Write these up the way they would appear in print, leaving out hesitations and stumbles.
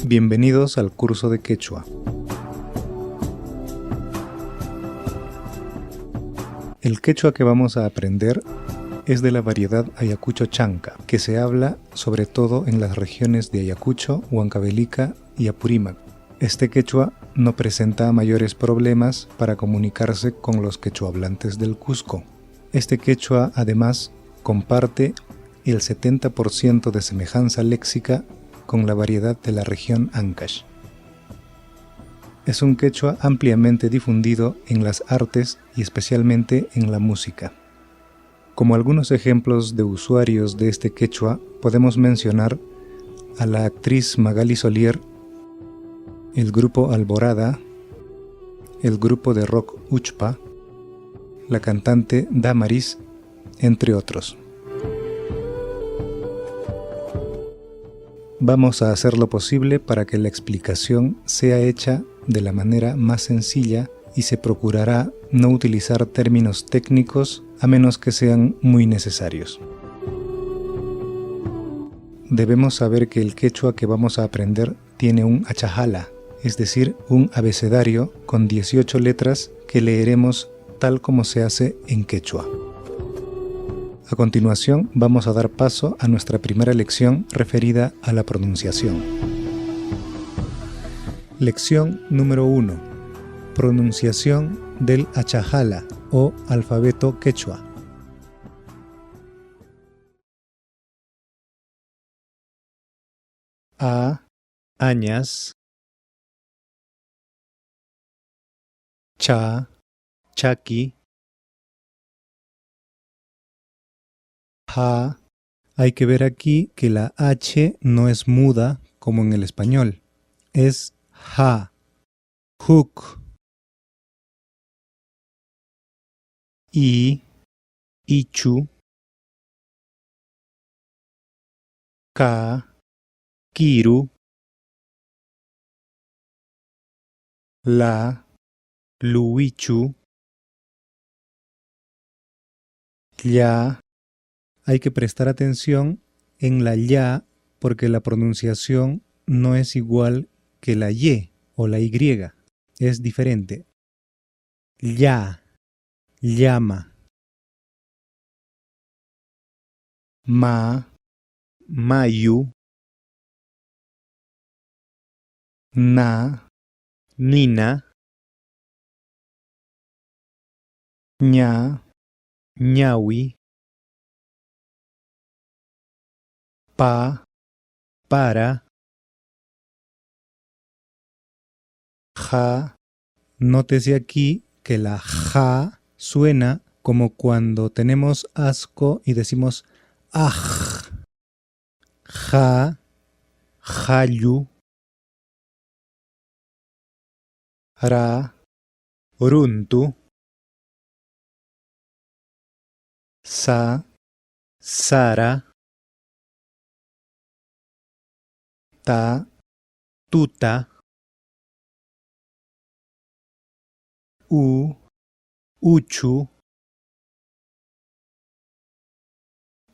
Bienvenidos al curso de quechua. El quechua que vamos a aprender es de la variedad Ayacucho Chanca, que se habla sobre todo en las regiones de Ayacucho, Huancavelica y Apurímac. Este quechua no presenta mayores problemas para comunicarse con los quechuahablantes del Cusco. Este quechua además comparte el 70% de semejanza léxica con la variedad de la región Ancash. Es un quechua ampliamente difundido en las artes y especialmente en la música. Como algunos ejemplos de usuarios de este quechua, podemos mencionar a la actriz Magali Solier, el grupo Alborada, el grupo de rock Uchpa, la cantante Damaris, entre otros. Vamos a hacer lo posible para que la explicación sea hecha de la manera más sencilla y se procurará no utilizar términos técnicos a menos que sean muy necesarios. Debemos saber que el quechua que vamos a aprender tiene un achajala, es decir, un abecedario con 18 letras que leeremos tal como se hace en quechua. A continuación vamos a dar paso a nuestra primera lección referida a la pronunciación. Lección número 1. Pronunciación del achajala o alfabeto quechua. A, añas. Cha, chaki. Ja. Hay que ver aquí que la H no es muda como en el español. Es ja. Hook. I, ichu. Ka, kiru. La, luichu. Ya. Hay que prestar atención en la ya porque la pronunciación no es igual que la y o la y. Es diferente. Ya, llama. Ma, mayu. Na, nina. Ña, ñawi. Pa, para. Ja. Nótese aquí que la ja suena como cuando tenemos asco y decimos aj. Ja, jayu. Ra, runtu. Sa, sara. Ta, tuta. U, uchu.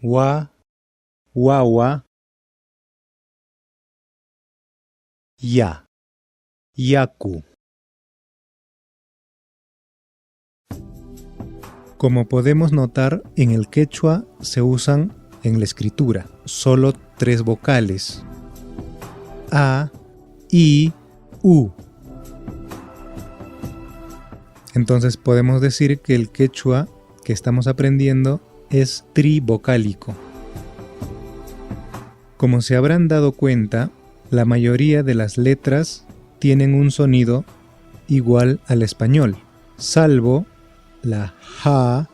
Wa, wawa. Ya, yaku. Como podemos notar, en el quechua se usan en la escritura solo 3 vocales: A, I, U. Entonces podemos decir que el quechua que estamos aprendiendo es trivocálico. Como se habrán dado cuenta, la mayoría de las letras tienen un sonido igual al español, salvo la ja,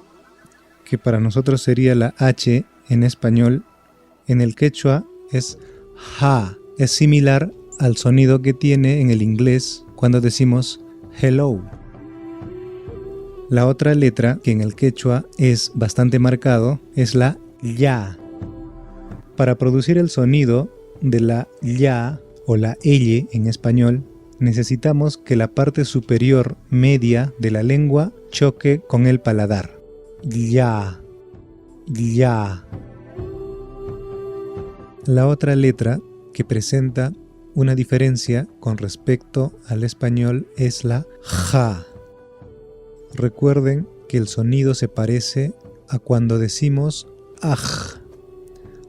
que para nosotros sería la H en español. En el quechua es ja, es similar al sonido que tiene en el inglés cuando decimos hello. La otra letra que en el quechua es bastante marcado es la ya. Para producir el sonido de la ya o la elle en español, necesitamos que la parte superior media de la lengua choque con el paladar. Ya, ya. La otra letra que presenta Una diferencia con respecto al español es la ja. Recuerden que el sonido se parece a cuando decimos aj,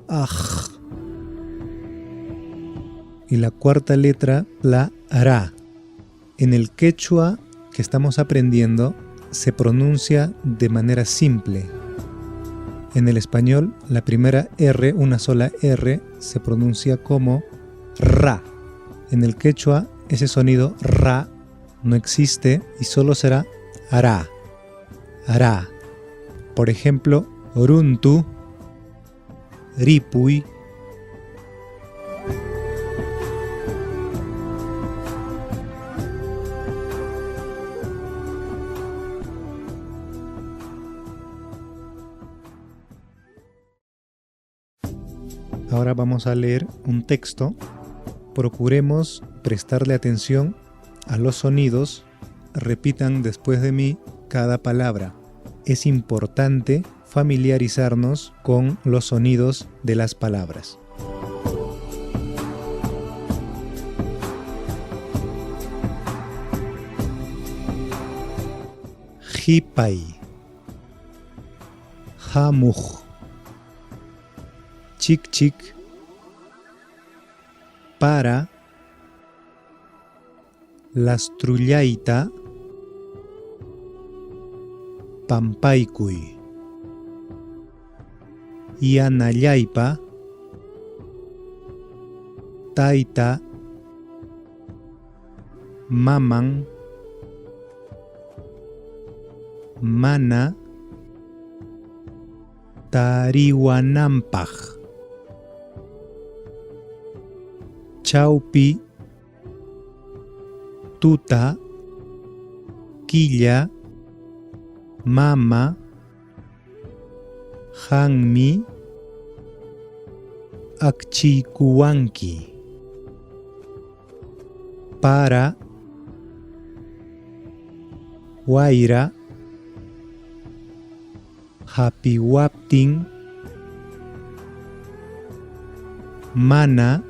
aj. Y la cuarta letra, la ra. En el quechua que estamos aprendiendo se pronuncia de manera simple. En el español, la primera R, una sola R, se pronuncia como ra. En el quechua, ese sonido ra no existe y solo será ara, ara. Por ejemplo, oruntu, ripuy. Ahora vamos a leer un texto. Procuremos prestarle atención a los sonidos. Repitan después de mí cada palabra. Es importante familiarizarnos con los sonidos de las palabras. Jipay, jamuj, chik chik, para, lastrullaita, pampaykuy, yanallaypa, tayta, maman, mana, tariwanampaj, chawpi, tuta, quilla, mama, hanmi, akchikuwanki, para, wayra, hapiwaptin, mana,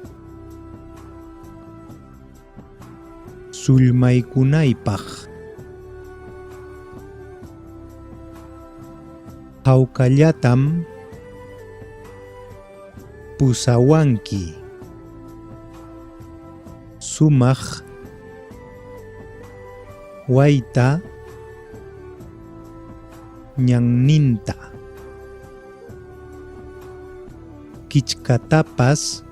sulmaykunaypaj, hawkallatam pusawanki, sumaq wayta ñanninta, kichkatapas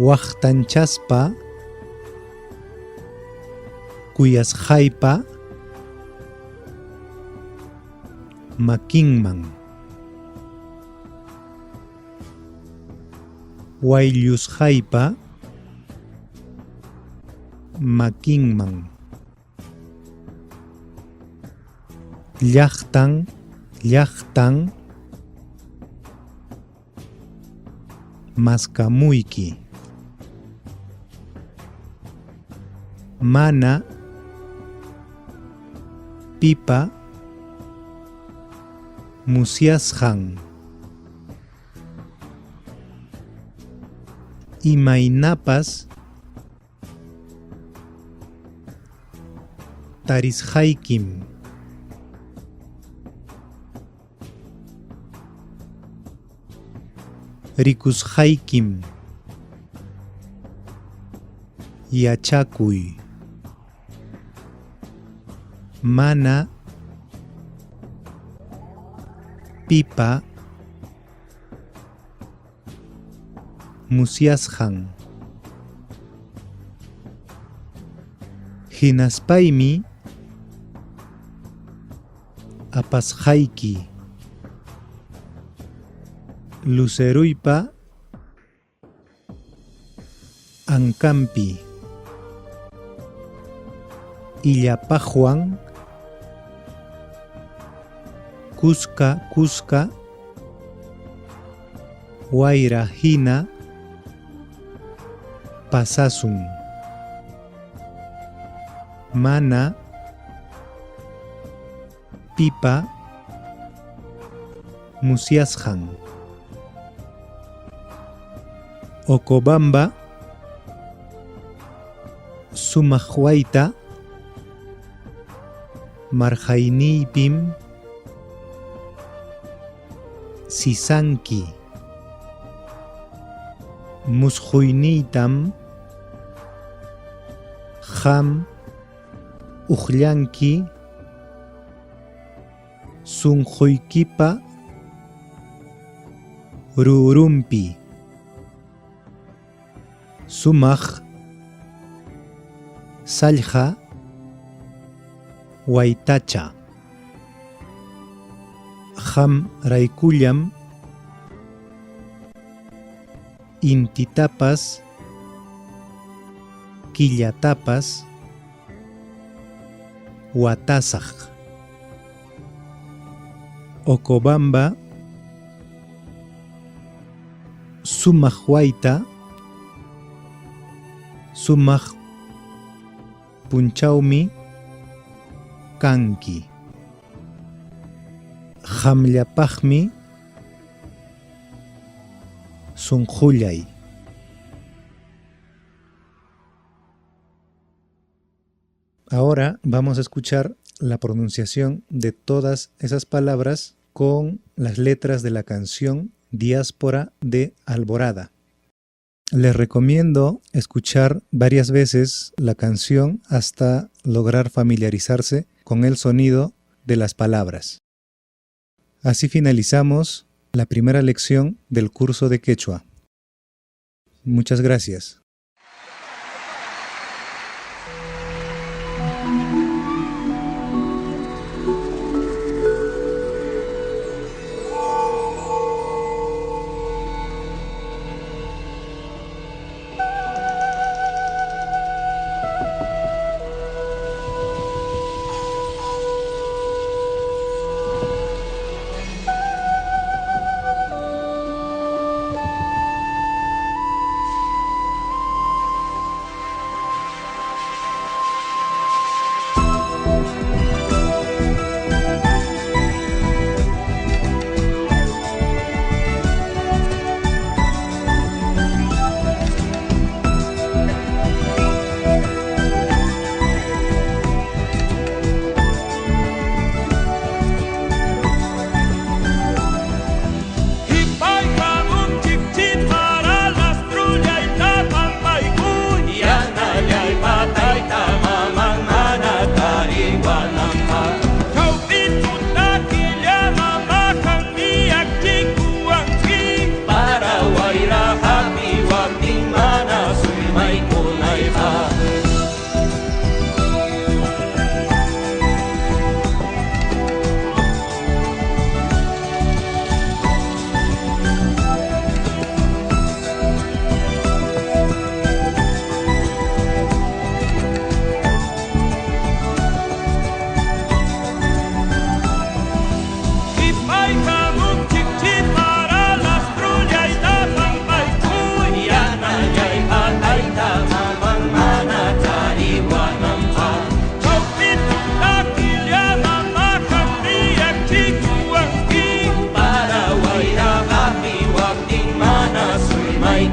waqtanchaspa kuyasqaypa makinman, wayllusqaypa makinman, llaqtan llaqtan maskamuyki, mana pipa musyasqan, imaynapas tarisqaykim, rikusqaykim, yachakuy, mana pipa musyasqan, hinaspaymi apasqayki, luceruypa ankampi, illapaqwan kuska kuska wayra hina pasasun, mana pipa musyasqan, Okobamba, Sumaqwayta, Marhayniypim, Sisanki, Musqhuyniytam, Qam uqllanki, Sunquykipa rurumpi, Sumaq sallqa waytacha, Qam raykullam intitapas killatapas watasaq. Okobamba, Sumaqwayta, Sumaq punchawmi kanki, Qamllapaqmi sunqullay. Ahora vamos a escuchar la pronunciación de todas esas palabras con las letras de la canción Diáspora de Alborada. Les recomiendo escuchar varias veces la canción hasta lograr familiarizarse con el sonido de las palabras. Así finalizamos la primera lección del curso de quechua. Muchas gracias.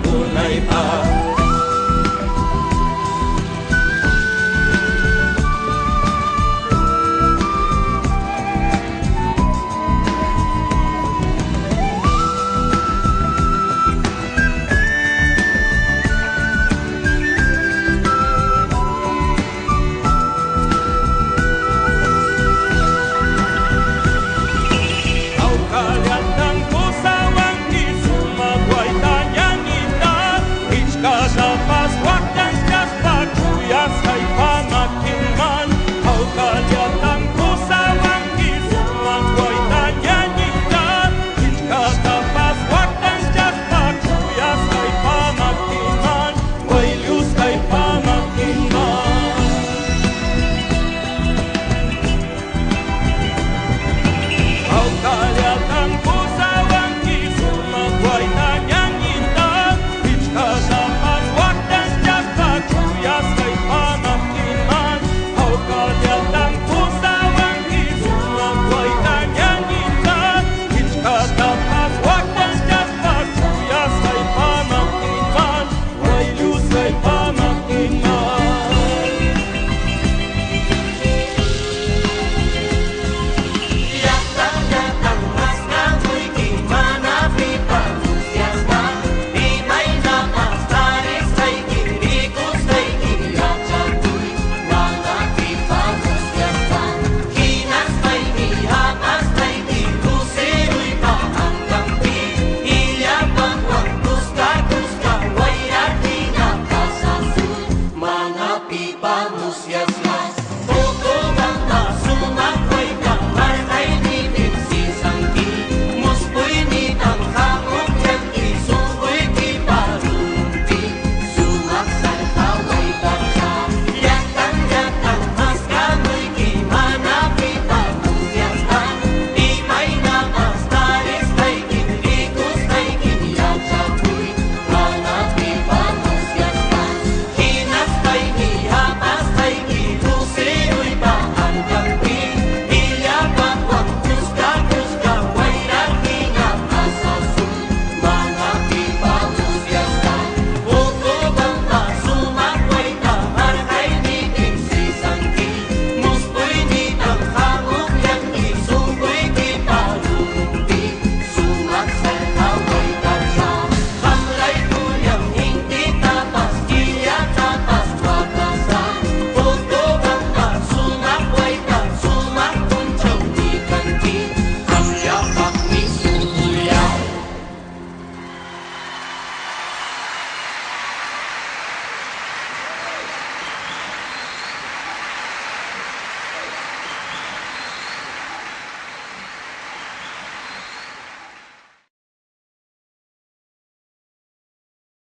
Kunay pa